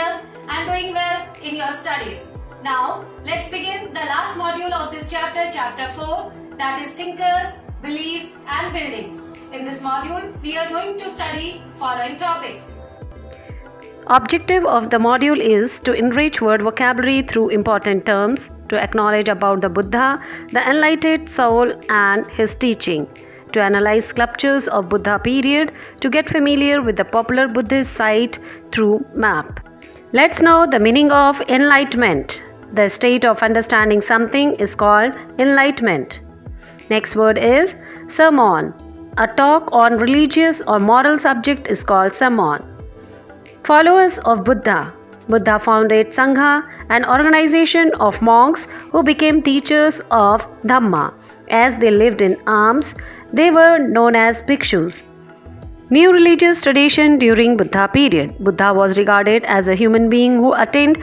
well and doing well in your studies. Now, let's begin the last module of this chapter, chapter 4, that is Thinkers, Beliefs and Buildings. In this module, we are going to study following topics. Objective of the module is to enrich word vocabulary through important terms, to acknowledge about the Buddha, the enlightened soul and his teaching, to analyze sculptures of Buddha period, to get familiar with the popular Buddhist site through map. Let's know the meaning of enlightenment. The state of understanding something is called enlightenment. Next word is sermon. A talk on religious or moral subject is called sermon. Followers of Buddha. Buddha founded Sangha, an organization of monks who became teachers of Dhamma. As they lived in alms, they were known as bhikshus. New religious tradition during Buddha period. Buddha was regarded as a human being who attained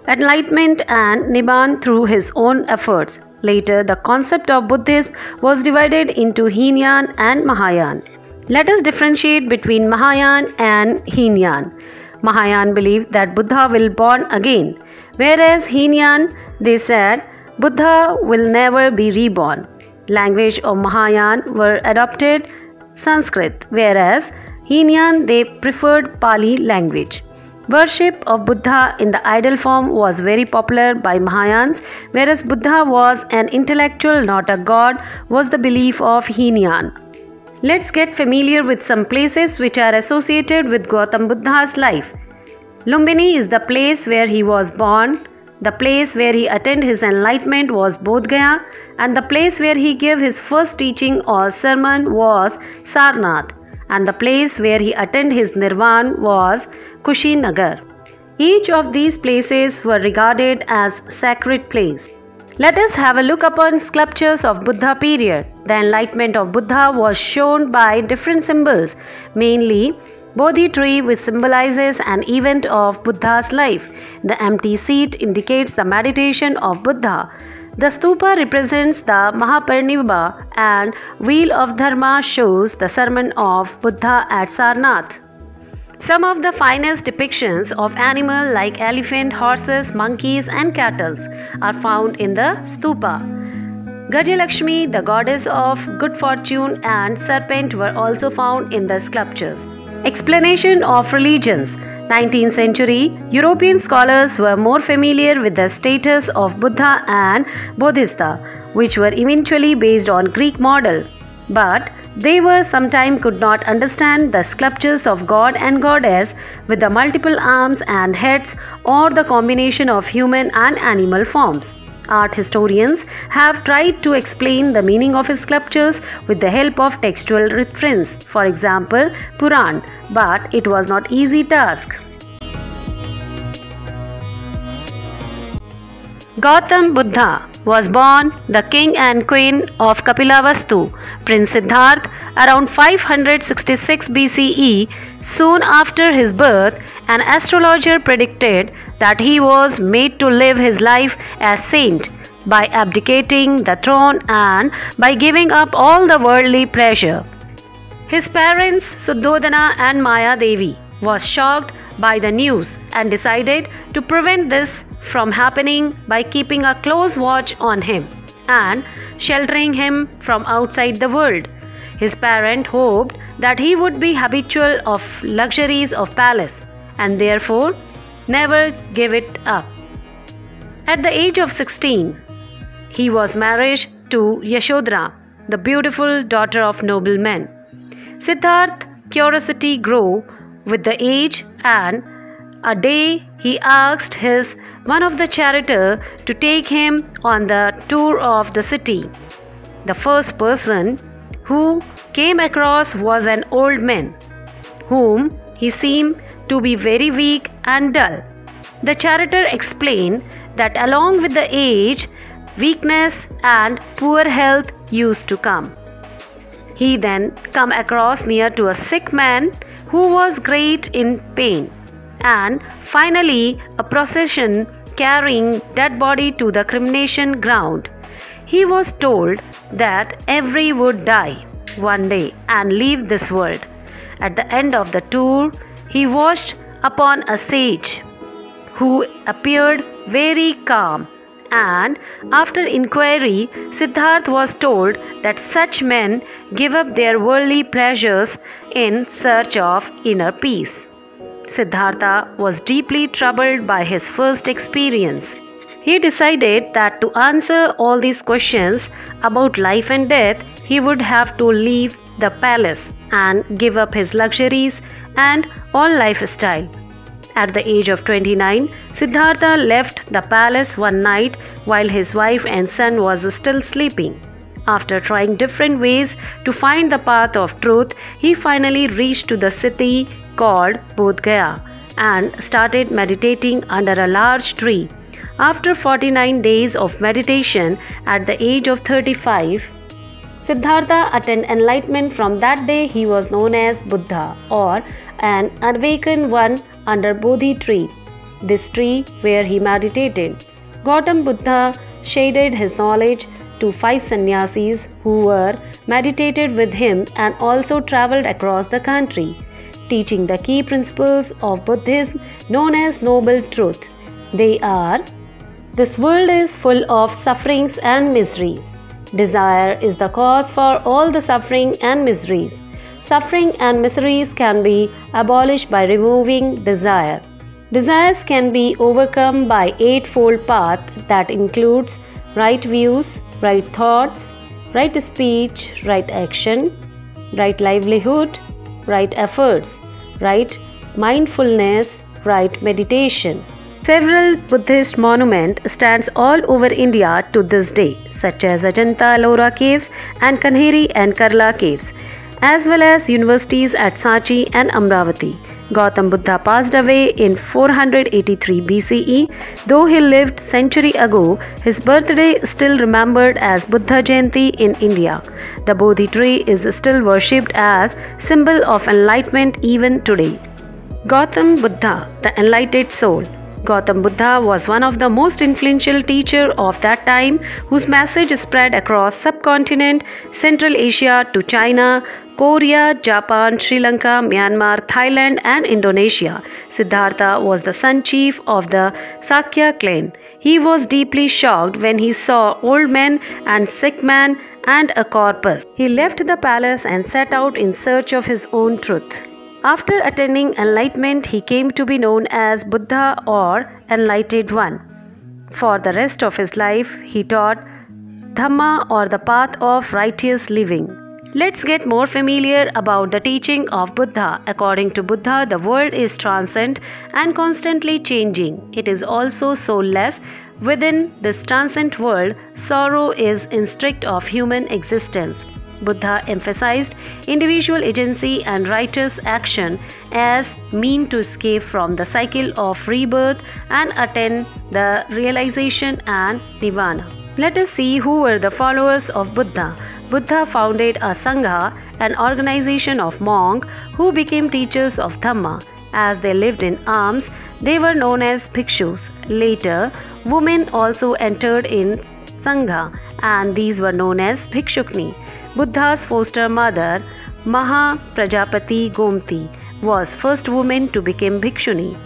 enlightenment and Nibbana through his own efforts. Later, the concept of Buddhism was divided into Hinayan and Mahayana. Let us differentiate between Mahayana and Hinayan. Mahayana believed that Buddha will born again, whereas Hinayan, they said Buddha will never be reborn. Language of Mahayana were adopted Sanskrit, whereas Hinayan, they preferred Pali language. Worship of Buddha in the idol form was very popular by Mahayans, whereas Buddha was an intellectual, not a god, was the belief of Hinayan. Let's get familiar with some places which are associated with Gautam Buddha's life. Lumbini is the place where he was born. The place where he attained his enlightenment was Bodh Gaya, and the place where he gave his first teaching or sermon was Sarnath, and the place where he attained his nirvana was Kushinagar. Each of these places were regarded as sacred place. Let us have a look upon sculptures of Buddha period. The enlightenment of Buddha was shown by different symbols, mainly Bodhi tree, which symbolizes an event of Buddha's life. The empty seat indicates the meditation of Buddha. The stupa represents the Mahaparinibbana, and wheel of Dharma shows the sermon of Buddha at Sarnath. Some of the finest depictions of animals like elephant, horses, monkeys and cattle are found in the stupa. Gajalakshmi, the goddess of good fortune, and serpent were also found in the sculptures. Explanation of religions. 19th century, European scholars were more familiar with the status of Buddha and Bodhisattva, which were eventually based on Greek model. But they were sometimes could not understand the sculptures of God and Goddess with the multiple arms and heads or the combination of human and animal forms. Art historians have tried to explain the meaning of sculptures with the help of textual reference, for example, Puran, but it was not easy task. Gautam Buddha was born the king and queen of Kapilavastu, Prince Siddhartha, around 566 BCE. Soon after his birth, an astrologer predicted that he was made to live his life as saint by abdicating the throne and by giving up all the worldly pleasure. His parents, Suddhodana and Maya Devi, was shocked by the news and decided to prevent this from happening by keeping a close watch on him and sheltering him from outside the world. His parents hoped that he would be habitual of luxuries of palace and therefore never give it up. At the age of 16, he was married to Yashodhara, the beautiful daughter of noblemen. Siddhartha's curiosity grew with the age, and a day he asked one of the charioteers to take him on the tour of the city. The first person who came across was an old man, whom he seemed to be very weak and dull. The charioteer explained that along with the age, weakness and poor health used to come. He then come across near to a sick man who was great in pain, and finally a procession carrying dead body to the cremation ground. He was told that every would die one day and leave this world. At the end of the tour, he washed upon a sage. who appeared very calm. And after inquiry, Siddhartha was told that such men give up their worldly pleasures in search of inner peace. Siddhartha was deeply troubled by his first experience. He decided that to answer all these questions about life and death, he would have to leave the palace and give up his luxuries and all lifestyle. At the age of 29, Siddhartha left the palace one night while his wife and son was still sleeping. After trying different ways to find the path of truth, he finally reached to the city called Bodh Gaya and started meditating under a large tree. After 49 days of meditation at the age of 35, Siddhartha attained enlightenment. From that day he was known as Buddha, or an awakened one under Bodhi tree, this tree where he meditated. Gautam Buddha shaded his knowledge to 5 sannyasis who were meditated with him and also travelled across the country, teaching the key principles of Buddhism known as Noble Truth. They are: this world is full of sufferings and miseries. Desire is the cause for all the suffering and miseries. Suffering and miseries can be abolished by removing desire. Desires can be overcome by eightfold path that includes right views, right thoughts, right speech, right action, right livelihood, right efforts, right mindfulness, right meditation. Several Buddhist monuments stands all over India to this day, such as Ajanta Ellora caves and Kanheri and Karla caves, as well as universities at Sanchi and Amravati. Gautam Buddha passed away in 483 BCE. Though he lived century ago, his birthday is still remembered as Buddha Jayanti in India. The Bodhi tree is still worshipped as symbol of enlightenment even today. Gautam Buddha, the enlightened soul. Gautam Buddha was one of the most influential teachers of that time, whose message spread across subcontinent, Central Asia to China, Korea, Japan, Sri Lanka, Myanmar, Thailand and Indonesia. Siddhartha was the son chief of the Sakya clan. He was deeply shocked when he saw old men and sick man and a corpse. He left the palace and set out in search of his own truth. After attaining enlightenment, he came to be known as Buddha or Enlightened One. For the rest of his life, he taught Dhamma or the path of righteous living. Let's get more familiar about the teaching of Buddha. According to Buddha, the world is transient and constantly changing. It is also soulless. Within this transient world, sorrow is instinct of human existence. Buddha emphasized individual agency and righteous action as mean to escape from the cycle of rebirth and attain the realization and nirvana. Let us see who were the followers of Buddha. Buddha founded a Sangha, an organization of monks who became teachers of Dhamma. As they lived in alms, they were known as bhikshus. Later, women also entered in Sangha, and these were known as bhikshukni. Buddha's foster mother, Maha Prajapati Gomti, was first woman to become bhikshuni.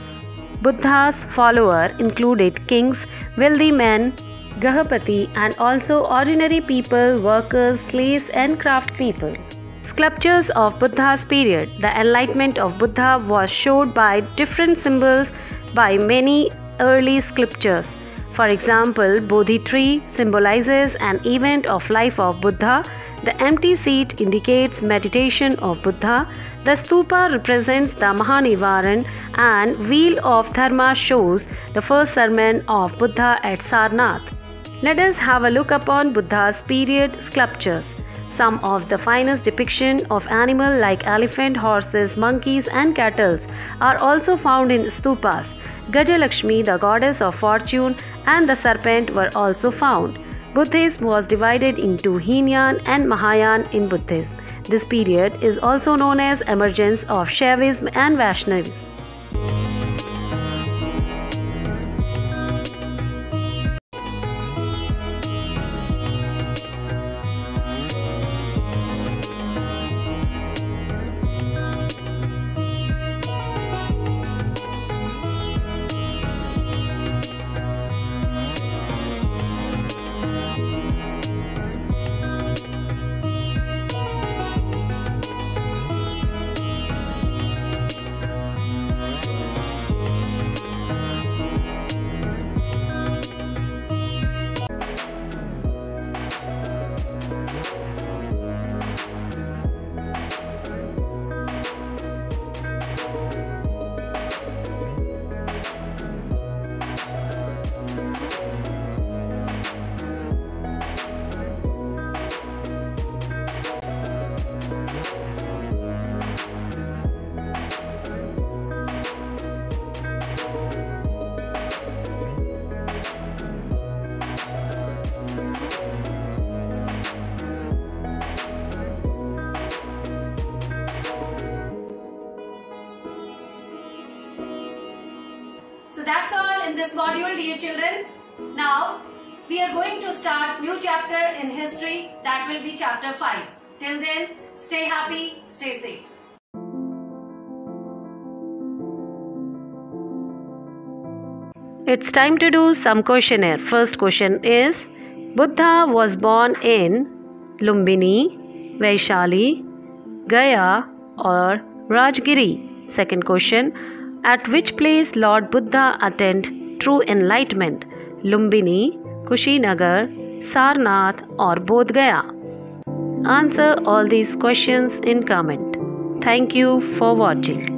Buddha's followers included kings, wealthy men, Gahapati, and also ordinary people, workers, slaves and craft people. Sculptures of Buddha's period. The enlightenment of Buddha was showed by different symbols by many early sculptures. For example, Bodhi tree symbolizes an event of life of Buddha. The empty seat indicates meditation of Buddha. The stupa represents the Mahanirvanan, and wheel of Dharma shows the first sermon of Buddha at Sarnath. Let us have a look upon Buddha's period sculptures. Some of the finest depictions of animals like elephant, horses, monkeys and cattle are also found in stupas. Gajalakshmi, the goddess of fortune, and the serpent were also found. Buddhism was divided into Hinayan and Mahayana in Buddhism. This period is also known as emergence of Shaivism and Vaishnavism. So that's all in this module, dear children. Now we are going to start new chapter in history, that will be chapter 5. Till then, stay happy, stay safe. It's time to do some questionnaire. First question is, Buddha was born in Lumbini, Vaishali, Gaya or Rajgiri? Second question, at which place Lord Buddha attained true enlightenment? Lumbini, Kushinagar, Sarnath or Bodh Gaya? Answer all these questions in comment. Thank you for watching.